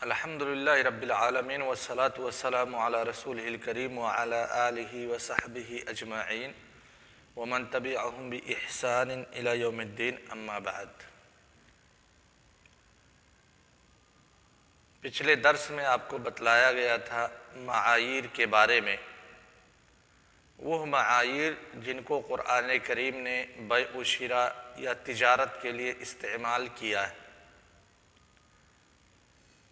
الحمدللہ رب العالمین والصلاة والسلام علی رسولہ الکریم وعلی آلہ وصحبہ اجمعین ومن تبعہم بإحسان الی یوم الدین اما بعد۔ پچھلے درس میں آپ کو بتلایا گیا تھا معایر کے بارے میں، وہ معایر جن کو قرآن کریم نے بیع و شراء یا تجارت کے لیے استعمال کیا ہے،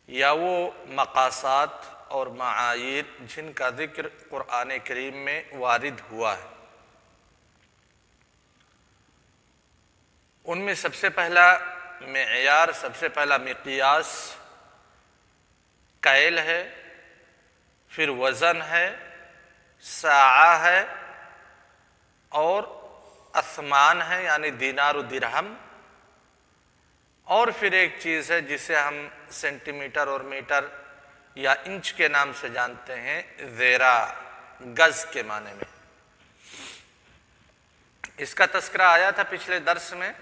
یا وہ مقاصات اور معایر جن کا ذکر قرآن کریم میں وارد ہوا ہے۔ ان میں سب سے پہلا معیار، سب سے پہلا مقیاس کیل ہے، پھر وزن ہے، ساعہ ہے، اور اثمان ہے یعنی دینار و درہم، اور پھر ایک چیز ہے جسے ہم سینٹی میٹر اور میٹر یا انچ کے نام سے جانتے ہیں، ذراع، گز کے معنی میں۔ اس کا تذکرہ آیا تھا پچھلے درس میں۔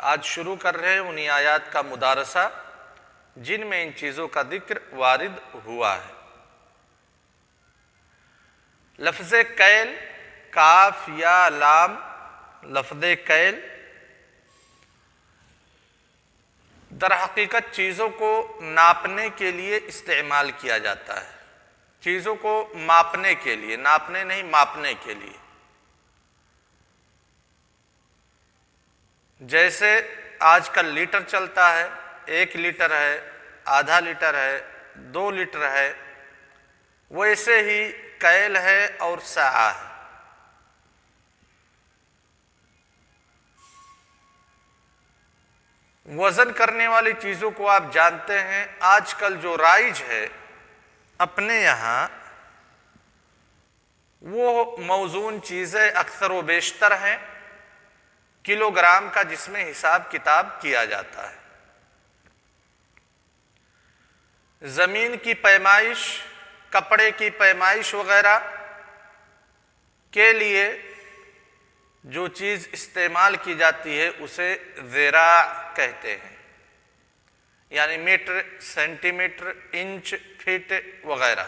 آج شروع کر رہے ہیں انہی آیات کا مدارسہ جن میں ان چیزوں کا ذکر وارد ہوا ہے۔ لفظ کیل، کاف یا لام، لفظ کیل در حقیقت چیزوں کو ناپنے کے لیے استعمال کیا جاتا ہے، چیزوں کو ماپنے کے لیے، ناپنے نہیں ماپنے کے لیے۔ جیسے آج کل لیٹر چلتا ہے، 1 لیٹر ہے، آدھا لیٹر ہے، 2 لیٹر ہے، ویسے ہی کیل ہے اور ساعہ ہے۔ وزن کرنے والی چیزوں کو آپ جانتے ہیں، آج کل جو رائج ہے اپنے یہاں، وہ موزون چیزیں اکثر و بیشتر ہیں، کلو گرام کا جس میں حساب کتاب کیا جاتا ہے۔ زمین کی پیمائش، کپڑے کی پیمائش وغیرہ کے لیے جو چیز استعمال کی جاتی ہے اسے ذراع کہتے ہیں، یعنی metre, centimetre, inch, feet وغیرہ۔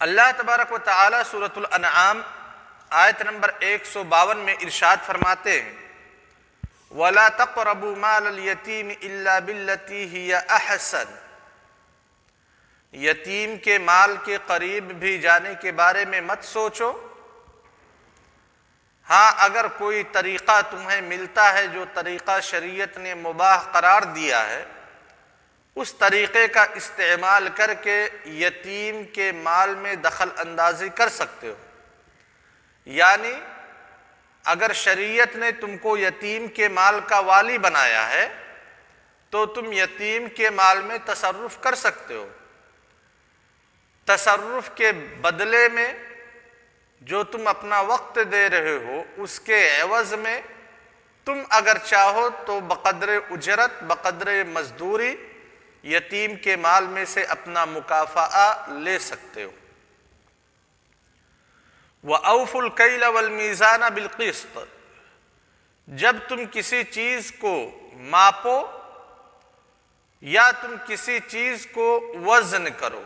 اللہ تبارک و تعالی سورۃ الانعام آیت نمبر 152 میں ارشاد فرماتے ہیں، وَلَا تَقْرَبُوا مَالَ الْيَتِيمِ إِلَّا بِالَّتِي هِيَ أَحْسَنُ، یتیم کے مال کے قریب بھی جانے کے بارے میں مت سوچو، ہاں اگر کوئی طریقہ تمہیں ملتا ہے جو طریقہ شریعت نے مباح قرار دیا ہے، اس طریقے کا استعمال کر کے یتیم کے مال میں دخل اندازی کر سکتے ہو۔ یعنی اگر شریعت نے تم کو یتیم کے مال کا والی بنایا ہے تو تم یتیم کے مال میں تصرف کر سکتے ہو۔ تصرف کے بدلے میں جو تم اپنا وقت دے رہے ہو، اس کے عوض میں تم اگر چاہو تو بقدر اجرت، بقدر مزدوری یتیم کے مال میں سے اپنا مکافأہ لے سکتے ہو۔ وَأَوْفُوا الْكَيْلَ وَالْمِيزَانَ بِالْقِسْطِ، جب تم کسی چیز کو ماپو یا تم کسی چیز کو وزن کرو،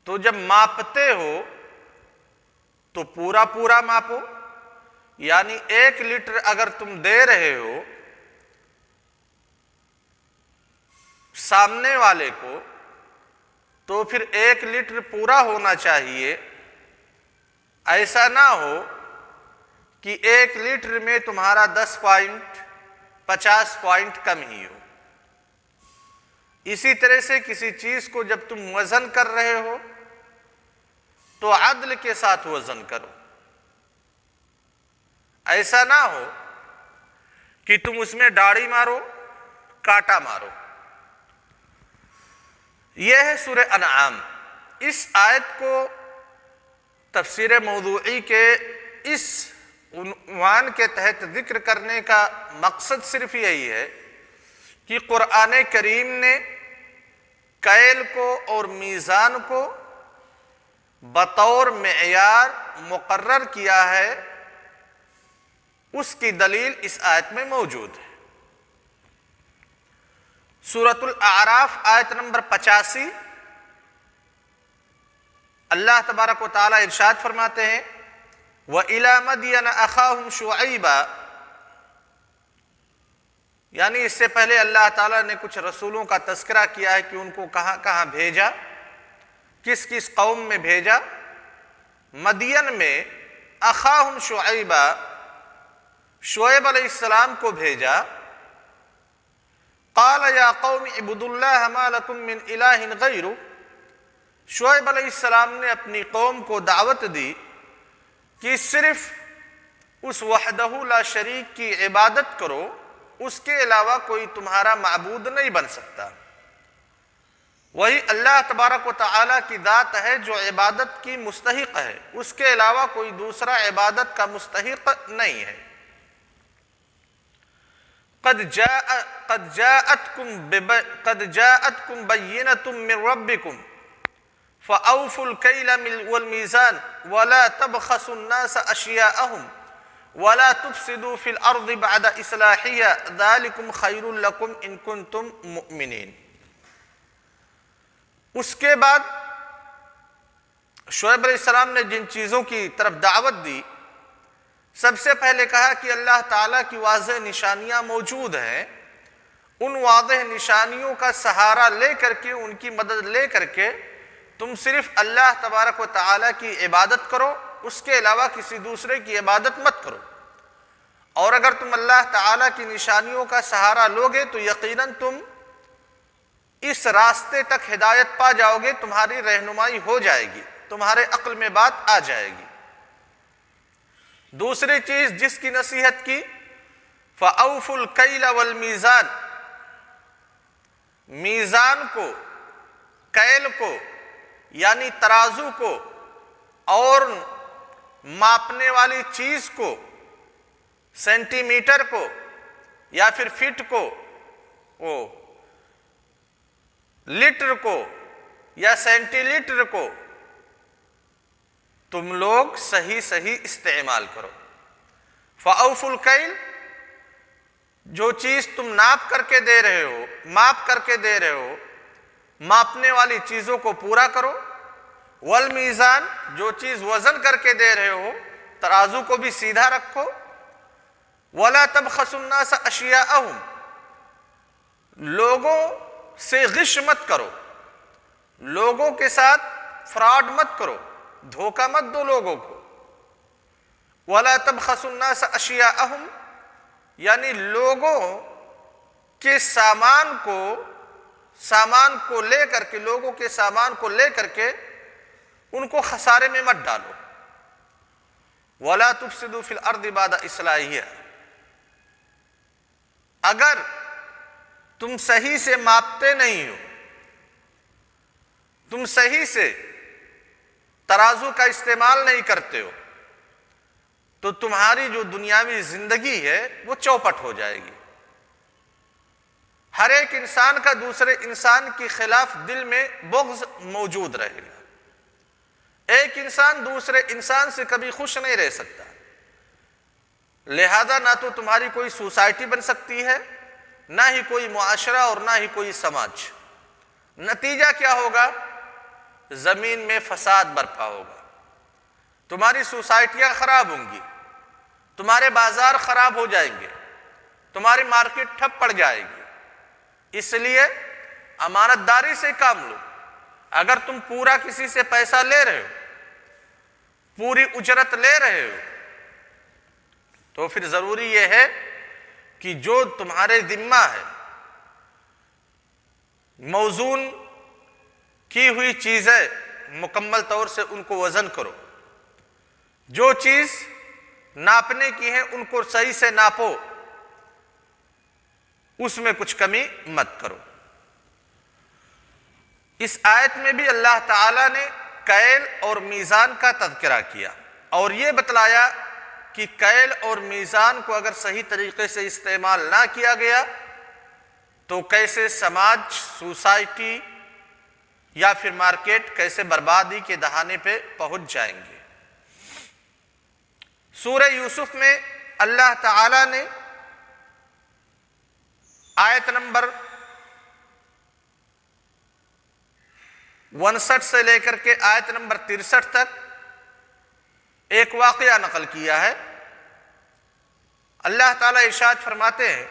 تو جب ماپتے ہو تو پورا پورا ماپو، یعنی 1 لیٹر اگر تم دے رہے ہو سامنے والے کو تو پھر 1 لیٹر پورا ہونا چاہیے۔ ایسا نہ ہو کہ 1 لیٹر میں تمہارا 10 پوائنٹ 50 پوائنٹ کم ہی ہو۔ اسی طرح سے کسی چیز کو جب تم وزن کر رہے ہو تو عدل کے ساتھ وزن کرو، ایسا نہ ہو کہ تم اس میں داڑھی مارو، کاٹا مارو۔ یہ ہے سورہ انعام۔ اس آیت کو تفسیر موضوعی کے اس عنوان کے تحت ذکر کرنے کا مقصد صرف یہی ہے کہ قرآن کریم نے کیل کو اور میزان کو بطور معیار مقرر کیا ہے اس کی دلیل اس آیت میں موجود ہے۔ سورۃ الاعراف آیت نمبر 85، اللہ تبارک و تعالیٰ ارشاد فرماتے ہیں وَإِلَى مَدْيَنَ أَخَاهُمْ شُعَيْبًا، یعنی اس سے پہلے اللہ تعالیٰ نے کچھ رسولوں کا تذکرہ کیا ہے کہ ان کو کہاں کہاں بھیجا، کس کس قوم میں بھیجا۔ مدین میں اخاہم شعیبہ، شعیب علیہ السلام کو بھیجا۔ قال یا قوم اعبدوا اللہ ما لکم من الہ غیرہ، شعیب علیہ السلام نے اپنی قوم کو دعوت دی کہ صرف اس وحدہ لا شریک کی عبادت کرو، اس کے علاوہ کوئی تمہارا معبود نہیں بن سکتا۔ وہی اللہ تبارک و تعالیٰ کی ذات ہے جو عبادت کی مستحق ہے، اس کے علاوہ کوئی دوسرا عبادت کا مستحق نہیں ہے۔ قد جاءتکم بینۃ من ربکم فأوفوا الکیل والمیزان ولا تبخسوا الناس اشیاءهم ولا تفسدوا في الارض بعد اصلاحها ذلکم خیر لکم ان کنتم مؤمنین۔ اس کے بعد شعیب علیہ السلام نے جن چیزوں کی طرف دعوت دی، سب سے پہلے کہا کہ اللہ تعالیٰ کی واضح نشانیاں موجود ہیں، ان واضح نشانیوں کا سہارا لے کر کے، ان کی مدد لے کر کے تم صرف اللہ تبارک و تعالیٰ کی عبادت کرو، اس کے علاوہ کسی دوسرے کی عبادت مت کرو۔ اور اگر تم اللہ تعالیٰ کی نشانیوں کا سہارا لوگے تو یقیناً تم اس راستے تک ہدایت پا جاؤ گے، تمہاری رہنمائی ہو جائے گی، تمہارے عقل میں بات آ جائے گی۔ دوسری چیز جس کی نصیحت کی فَأَوْفُوا الْكَيْلَ وَالْمِيزَانَ، میزان کو، کیل کو یعنی ترازو کو اور ماپنے والی چیز کو، سینٹی میٹر کو یا پھر فٹ کو، لیٹر کو یا سینٹی لیٹر کو تم لوگ صحیح استعمال کرو۔ فَأَوْفُوا الْكَيْلَ، جو چیز تم ناپ کر کے دے رہے ہو، ماپ کر کے دے رہے ہو، ماپنے والی چیزوں کو پورا کرو۔ والمیزان، جو چیز وزن کر کے دے رہے ہو، ترازو کو بھی سیدھا رکھو۔ وَلَا تَبْخَسُوا النَّاسَ أَشْيَاءَهُمْ، لوگوں سے غش مت کرو، لوگوں کے ساتھ فراڈ مت کرو، دھوکہ مت دو لوگوں کو۔ وَلَا تَبْخَسُوا النَّاسَ أَشْيَاءَهُمْ، یعنی لوگوں کے سامان کو لے کر کے، لوگوں کے سامان کو لے کر کے ان کو خسارے میں مت ڈالو۔ وَلَا تُفْسِدُوا فِي الْأَرْضِ بَعْدَ إِصْلَاحِهَا، اگر تم صحیح سے ماپتے نہیں ہو، تم صحیح سے ترازو کا استعمال نہیں کرتے ہو، تو تمہاری جو دنیاوی زندگی ہے وہ چوپٹ ہو جائے گی۔ ہر ایک انسان کا دوسرے انسان کے خلاف دل میں بغض موجود رہے گا، ایک انسان دوسرے انسان سے کبھی خوش نہیں رہ سکتا، لہذا نہ تو تمہاری کوئی سوسائٹی بن سکتی ہے، نہ ہی کوئی معاشرہ اور نہ ہی کوئی سماج۔ نتیجہ کیا ہوگا؟ زمین میں فساد برپا ہوگا، تمہاری سوسائٹیاں خراب ہوں گی، تمہارے بازار خراب ہو جائیں گے، تمہاری مارکیٹ ٹھپ پڑ جائے گی۔ اس لیے امانت داری سے کام لو۔ اگر تم پورا کسی سے پیسہ لے رہے ہو، پوری اجرت لے رہے ہو، تو پھر ضروری یہ ہے کہ جو تمہارے ذمہ ہے، موزون کی ہوئی چیزیں مکمل طور سے ان کو وزن کرو، جو چیز ناپنے کی ہے ان کو صحیح سے ناپو، اس میں کچھ کمی مت کرو۔ اس آیت میں بھی اللہ تعالیٰ نے کیل اور میزان کا تذکرہ کیا اور یہ بتلایا کہ کیل اور میزان کو اگر صحیح طریقے سے استعمال نہ کیا گیا تو کیسے سماج، سوسائٹی یا پھر مارکیٹ کیسے بربادی کے دہانے پہ پہنچ جائیں گے۔ سورہ یوسف میں اللہ تعالی نے آیت نمبر 59 سے لے کر کے آیت نمبر 63 تک ایک واقعہ نقل کیا ہے۔ اللہ تعالیٰ ارشاد فرماتے ہیں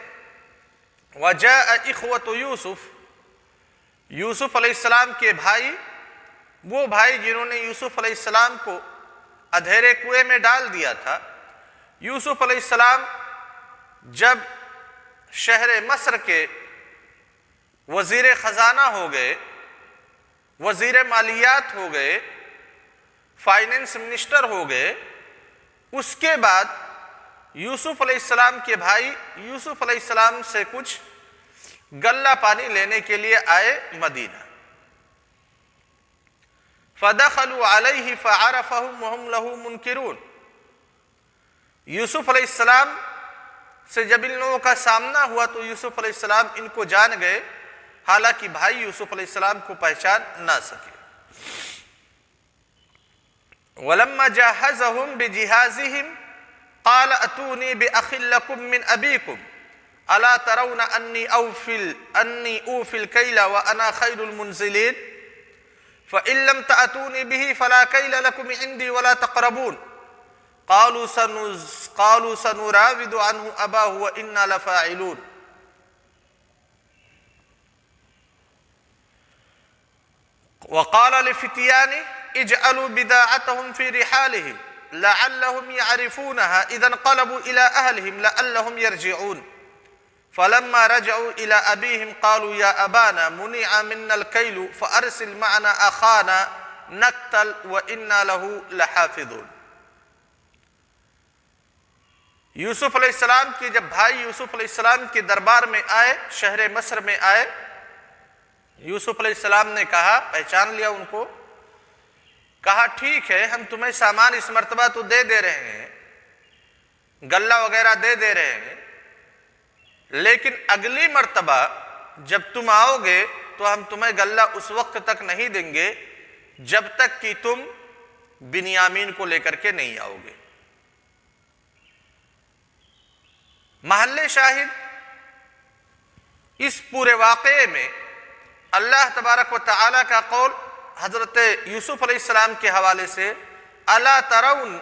وَجَاءَ إِخْوَةُ یوسف، یوسف علیہ السلام کے بھائی، وہ بھائی جنہوں نے یوسف علیہ السلام کو اندھیرے کنویں میں ڈال دیا تھا، یوسف علیہ السلام جب شہر مصر کے وزیر خزانہ ہو گئے، وزیر مالیات ہو گئے، فائنینس منسٹر ہو گئے، اس کے بعد یوسف علیہ السلام کے بھائی یوسف علیہ السلام سے کچھ غلہ پانی لینے کے لیے آئے مدینہ۔ فَدَخَلُوا عَلَيْهِ فَعَرَفَهُمْ وَهُمْ لَهُ مُنْكِرُونَ، یوسف علیہ السلام سے جب ان لوگوں کا سامنا ہوا تو یوسف علیہ السلام ان کو جان گئے، حالانکہ بھائی یوسف علیہ السلام کو پہچان نہ سکے۔ وَلَمَّا جَهَّزَهُمْ بِجِهَازِهِمْ قَالَ أَتُونِي بِأَخٍ لَكُمْ مِنْ أَبِيكُمْ أَلَا تَرَوْنَ أَنِّي أُوفِي الْكَيْلَ وَأَنَا خَيْرُ الْمُنْزِلِينَ فَإِن لَّمْ تَأْتُونِي بِهِ فَلَا كَيْلَ لَكُمْ عِندِي وَلَا تَقْرَبُونَ قالوا سنراود عنه أباه وإنا لفاعلون۔ وقال لفتيانه اجعلوا بضاعتهم في رحالهم لعلهم يعرفونها إذا انقلبوا إلى أهلهم لعلهم يرجعون فلما رجعوا إلى أبيهم قالوا يا أبانا منع منا الكيل فأرسل معنا أخانا نكتل وإنا له لحافظون۔ یوسف علیہ السلام کے جب بھائی یوسف علیہ السلام کے دربار میں آئے، شہر مصر میں آئے، یوسف علیہ السلام نے کہا، پہچان لیا ان کو، کہا ٹھیک ہے ہم تمہیں سامان اس مرتبہ تو دے رہے ہیں، غلہ وغیرہ دے رہے ہیں، لیکن اگلی مرتبہ جب تم آؤ گے تو ہم تمہیں غلہ اس وقت تک نہیں دیں گے جب تک کہ تم بنیامین کو لے کر کے نہیں آؤ گے۔ محل شاہد اس پورے واقعے میں اللہ تبارک و تعالیٰ کا قول حضرت یوسف علیہ السلام کے حوالے سے الا ترون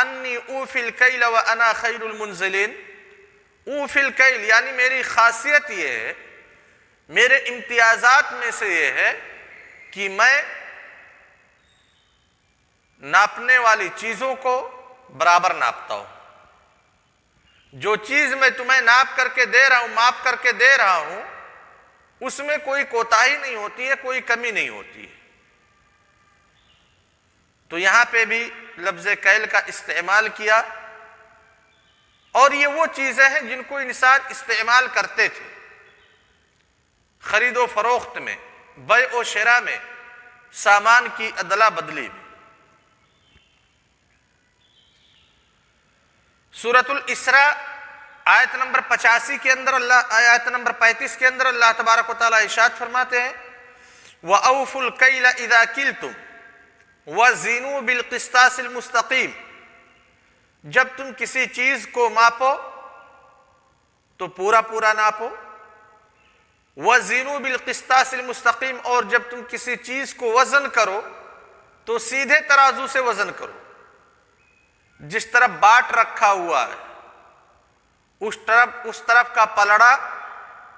انی اوفی الکیل وانا خیر المنزلین، اوفی الکیل یعنی میری خاصیت یہ ہے، میرے امتیازات میں سے یہ ہے کہ میں ناپنے والی چیزوں کو برابر ناپتا ہوں، جو چیز میں تمہیں ناپ کر کے دے رہا ہوں، ماپ کر کے دے رہا ہوں، اس میں کوئی کوتاہی نہیں ہوتی ہے، کوئی کمی نہیں ہوتی ہے۔ تو یہاں پہ بھی لفظ کیل کا استعمال کیا، اور یہ وہ چیزیں ہیں جن کو انسان استعمال کرتے تھے خرید و فروخت میں، بیع و شراء میں، سامان کی ادلا بدلی میں۔ سورۃ الاسراء آیت نمبر 85 کے اندر آیت نمبر 35 کے اندر اللہ تبارک و تعالیٰ ارشاد فرماتے ہیں وَأَوْفُوا الْكَيْلَ إِذَا كِلْتُمْ وَزِنُوا بِالْقِسْطَاسِ الْمُسْتَقِيمِ، جب تم کسی چیز کو ماپو تو پورا پورا ناپو، وَزِنُوا بِالْقِسْطَاسِ الْمُسْتَقِيمِ، اور جب تم کسی چیز کو وزن کرو تو سیدھے ترازو سے وزن کرو، جس طرف باٹ رکھا ہوا ہے اس طرف کا پلڑا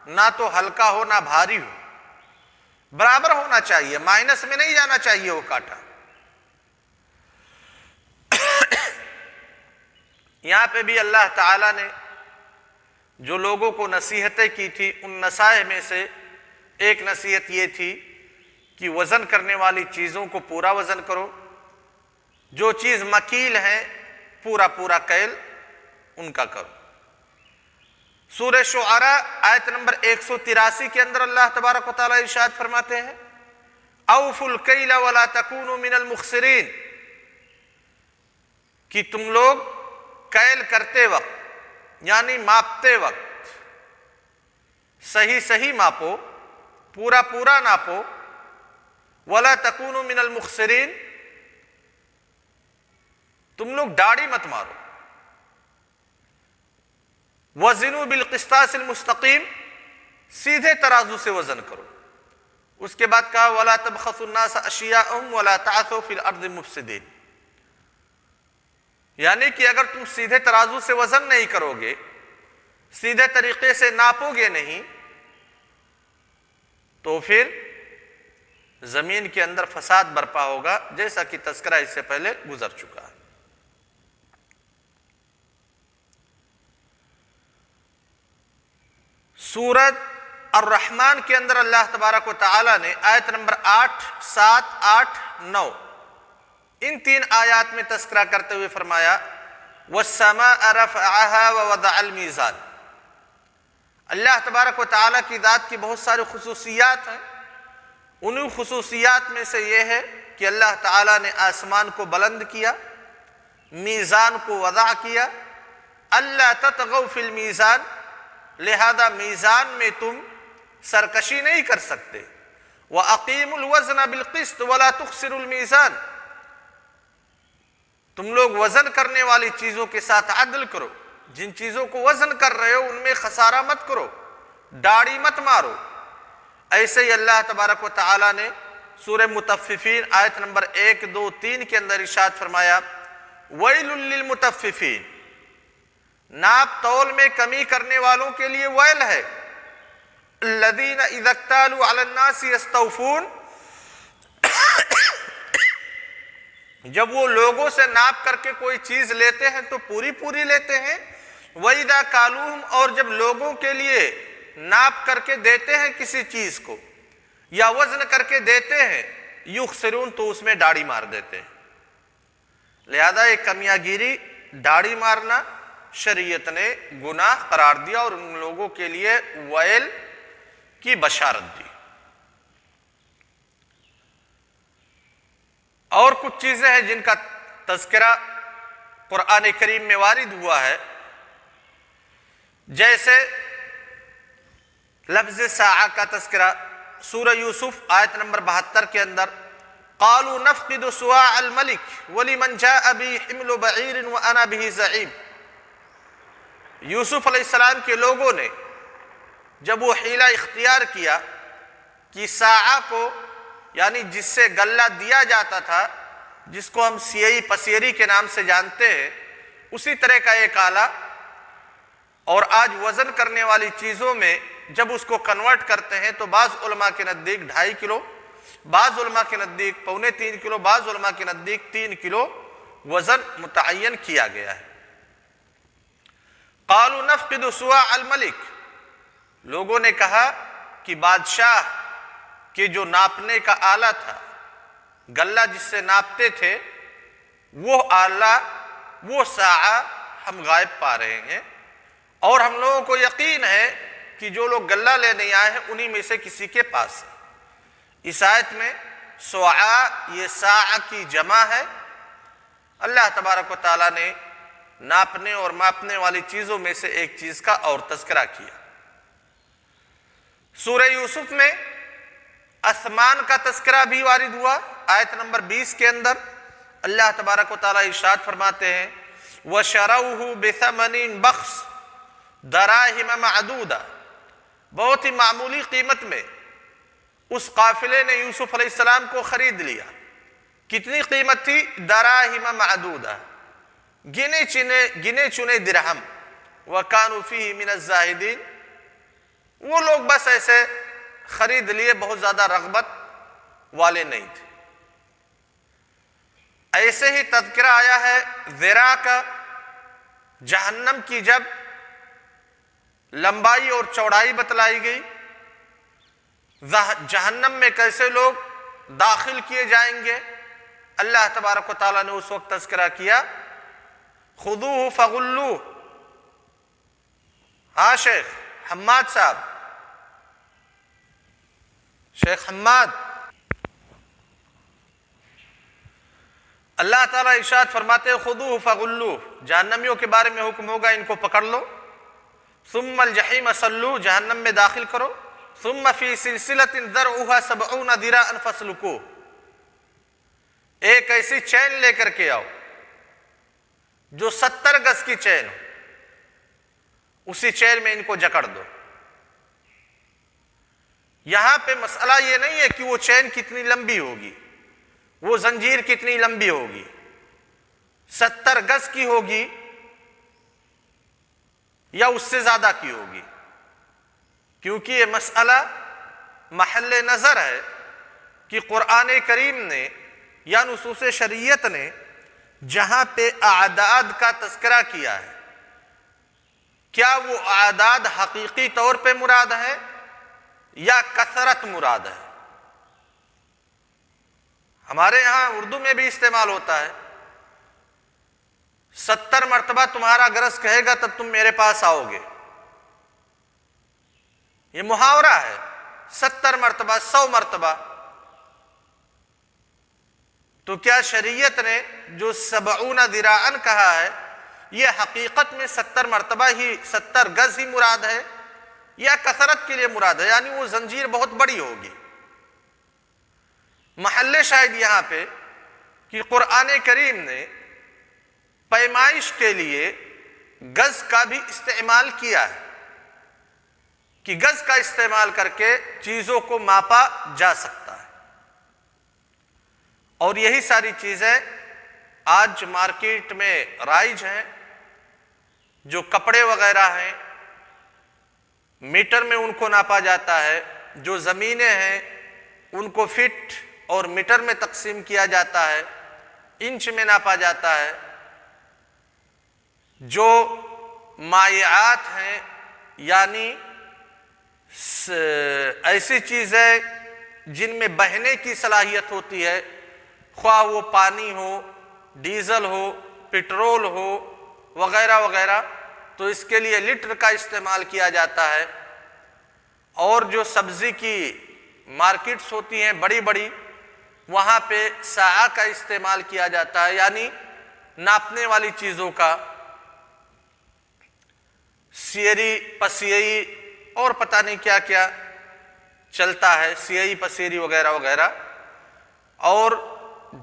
نہ تو ہلکا ہو نہ بھاری ہو، برابر ہونا چاہیے، مائنس میں نہیں جانا چاہیے وہ کانٹا۔ یہاں پہ بھی اللہ تعالیٰ نے جو لوگوں کو نصیحتیں کی تھی، ان نصائح میں سے ایک نصیحت یہ تھی کہ وزن کرنے والی چیزوں کو پورا وزن کرو، جو چیز مکیل ہے پورا پورا کیل ان کا کرو۔ سورہ شعراء آیت نمبر 183 کے اندر اللہ تبارک و تعالیٰ ارشاد فرماتے ہیں اوفوا الکیل ولا تکونوا من المخسرین، کہ تم لوگ کیل کرتے وقت یعنی ماپتے وقت صحیح ماپو، پورا پورا ناپو، ولا تکونوا من المخسرین، تم لوگ داڑھی مت مارو، وزنوا بالقسطاس المستقیم، سیدھے ترازو سے وزن کرو۔ اس کے بعد کہا ولا تبخسوا الناس اشیاءهم ولا تعثوا فی الارض مفسدین، یعنی کہ اگر تم سیدھے ترازو سے وزن نہیں کرو گے، سیدھے طریقے سے ناپو گے نہیں، تو پھر زمین کے اندر فساد برپا ہوگا، جیسا کہ تذکرہ اس سے پہلے گزر چکا ہے۔ سورۃ الرحمن کے اندر اللہ تبارک و تعالی نے آیت نمبر 8، 7، 8، 9 ان 3 آیات میں تذکرہ کرتے ہوئے فرمایا وَالسَّمَاءَ رَفَعَهَا وَوَضَعَ الْمِيزَانَ۔ اللہ تبارک و تعالیٰ کی ذات کی بہت ساری خصوصیات ہیں، انہی خصوصیات میں سے یہ ہے کہ اللہ تعالیٰ نے آسمان کو بلند کیا، میزان کو وضع کیا، اللہ تطغوا فی المیزان، لہذا میزان میں تم سرکشی نہیں کر سکتے، وَأَقِيمُوا الْوَزْنَ بِالْقِسْطِ وَلَا تُخْسِرُوا الْمِيزَانَ، تم لوگ وزن کرنے والی چیزوں کے ساتھ عدل کرو، جن چیزوں کو وزن کر رہے ہو ان میں خسارہ مت کرو، داڑھی مت مارو۔ ایسے ہی اللہ تبارک و تعالیٰ نے سورہ مطففین آیت نمبر 1، 2، 3 کے اندر ارشاد فرمایا وَيْلٌ لِّلْمُطَفِّفِينَ، ناپ تول میں کمی کرنے والوں کے لیے ویل ہے، الَّذِينَ إِذَا اكْتَالُوا عَلَى النَّاسِ يَسْتَوْفُونَ، جب وہ لوگوں سے ناپ کر کے کوئی چیز لیتے ہیں تو پوری پوری لیتے ہیں، وَإِذَا كَالُوهُمْ، اور جب لوگوں کے لیے ناپ کر کے دیتے ہیں کسی چیز کو یا وزن کر کے دیتے ہیں، یخسرون، تو اس میں داڑھی مار دیتے ہیں۔ لہذا یہ کمیاں گیری، داڑھی مارنا شریعت نے گناہ قرار دیا اور ان لوگوں کے لیے ویل کی بشارت دی۔ اور کچھ چیزیں ہیں جن کا تذکرہ قرآن کریم میں وارد ہوا ہے، جیسے لفظ ساعہ کا تذکرہ سورہ یوسف آیت نمبر 72 کے اندر قالوا نفقد سواع الملك ولمن جاء به حمل بعير وانا به زعيم، یوسف علیہ السلام کے لوگوں نے جب وہ حیلہ اختیار کیا کہ ساعہ کو، یعنی جس سے غلہ دیا جاتا تھا، جس کو ہم سیئی پسیری کے نام سے جانتے ہیں، اسی طرح کا ایک آلہ، اور آج وزن کرنے والی چیزوں میں جب اس کو کنورٹ کرتے ہیں تو بعض علماء کے نزدیک 2.5 کلو، بعض علماء کے نزدیک 2.25 کلو، بعض علماء کے نزدیک 3 کلو وزن متعین کیا گیا ہے۔ قالوا نفقد سواع الملک، لوگوں نے کہا کہ بادشاہ کہ جو ناپنے کا آلہ تھا، غلہ جس سے ناپتے تھے، وہ آلہ، وہ ساعہ ہم غائب پا رہے ہیں، اور ہم لوگوں کو یقین ہے کہ جو لوگ غلہ لینے آئے ہیں انہی میں سے کسی کے پاس ہے۔ اس آیت میں سواع یہ ساعہ کی جمع ہے۔ اللہ تبارک و تعالیٰ نے ناپنے اور ماپنے والی چیزوں میں سے ایک چیز کا اور تذکرہ کیا۔ سورہ یوسف میں اثمان کا تذکرہ بھی وارد ہوا، آیت نمبر 20 کے اندر اللہ تبارک و تعالیٰ ارشاد فرماتے ہیں وَشَرَوْهُ بِثَمَنٍ بَخْسٍ دَرَاهِمَ مَعْدُودَةٍ، بہت ہی معمولی قیمت میں اس قافلے نے یوسف علیہ السلام کو خرید لیا۔ کتنی قیمت تھی؟ دَرَاهِمَ مَعْدُودَةٍ، گنے چنے درہم، وَكَانُوا فِيهِ مِنَ الزَّاهِدِينَ، وہ لوگ بس ایسے خرید لیے، بہت زیادہ رغبت والے نہیں تھے۔ ایسے ہی تذکرہ آیا ہے ذرا کا، جہنم کی جب لمبائی اور چوڑائی بتلائی گئی، جہنم میں کیسے لوگ داخل کیے جائیں گے، اللہ تبارک و تعالیٰ نے اس وقت تذکرہ کیا خُذُوهُ فَغُلُّوهُ۔ ہاں شیخ حماد صاحب، شیخ حماد، اللہ تعالیٰ ارشاد فرماتے خُذُوهُ فَغُلُّوهُ، جہنمیوں کے بارے میں حکم ہوگا ان کو پکڑ لو، ثُمَّ الْجَحِيمَ صَلُّوهُ، جہنم میں داخل کرو، ثُمَّ فِي سِلْسِلَةٍ ذَرْعُهَا 70 ذِرَاعًا فَاسْلُكُوهُ، ایک ایسی چین لے کر کے آؤ جو 70 گز کی چین ہو، اسی چین میں ان کو جکڑ دو۔ یہاں پہ مسئلہ یہ نہیں ہے کہ وہ چین کتنی لمبی ہوگی، وہ زنجیر کتنی لمبی ہوگی، 70 گز کی ہوگی یا اس سے زیادہ کی ہوگی، کیونکہ یہ مسئلہ محل نظر ہے کہ قرآن کریم نے یا نصوص شریعت نے جہاں پہ اعداد کا تذکرہ کیا ہے، کیا وہ اعداد حقیقی طور پہ مراد ہے یا کثرت مراد ہے؟ ہمارے ہاں اردو میں بھی استعمال ہوتا ہے، 70 مرتبہ تمہارا گرس کہے گا تب تم میرے پاس آؤ گے، یہ محاورہ ہے، 70 مرتبہ، 100 مرتبہ۔ تو کیا شریعت نے جو 70 ذراعاً کہا ہے یہ حقیقت میں 70 مرتبہ ہی، 70 گز ہی مراد ہے یا کثرت کے لیے مراد ہے؟ یعنی وہ زنجیر بہت بڑی ہوگی۔ محل شاہد یہاں پہ کہ قرآن کریم نے پیمائش کے لیے گز کا بھی استعمال کیا ہے کہ گز کا استعمال کر کے چیزوں کو ماپا جا سکتا ہے، اور یہی ساری چیزیں آج مارکیٹ میں رائج ہیں۔ جو کپڑے وغیرہ ہیں میٹر میں ان کو ناپا جاتا ہے، جو زمینیں ہیں ان کو فٹ اور میٹر میں تقسیم کیا جاتا ہے، انچ میں ناپا جاتا ہے۔ جو مائعات ہیں یعنی ایسی چیزیں جن میں بہنے کی صلاحیت ہوتی ہے، خواہ وہ پانی ہو، ڈیزل ہو، پٹرول ہو وغیرہ وغیرہ، تو اس کے لیے لیٹر کا استعمال کیا جاتا ہے۔ اور جو سبزی کی مارکیٹس ہوتی ہیں بڑی بڑی، وہاں پہ ساع کا استعمال کیا جاتا ہے، یعنی ناپنے والی چیزوں کا، سیری، پسیئی اور پتہ نہیں کیا کیا چلتا ہے، سیئی، پسیری وغیرہ وغیرہ۔ اور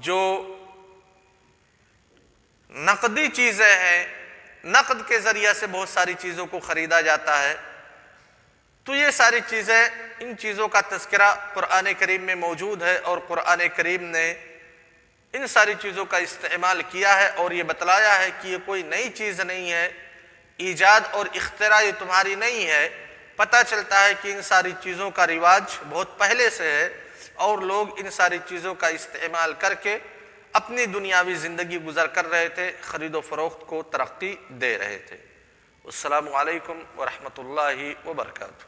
جو نقدی چیزیں ہیں، نقد کے ذریعہ سے بہت ساری چیزوں کو خریدا جاتا ہے، تو یہ ساری چیزیں، ان چیزوں کا تذکرہ قرآن کریم میں موجود ہے، اور قرآن کریم نے ان ساری چیزوں کا استعمال کیا ہے اور یہ بتلایا ہے کہ یہ کوئی نئی چیز نہیں ہے، ایجاد اور اختراع یہ تمہاری نہیں ہے۔ پتہ چلتا ہے کہ ان ساری چیزوں کا رواج بہت پہلے سے ہے، اور لوگ ان ساری چیزوں کا استعمال کر کے اپنی دنیاوی زندگی گزر کر رہے تھے، خرید و فروخت کو ترقی دے رہے تھے۔ السلام علیکم ورحمۃ اللہ وبرکاتہ۔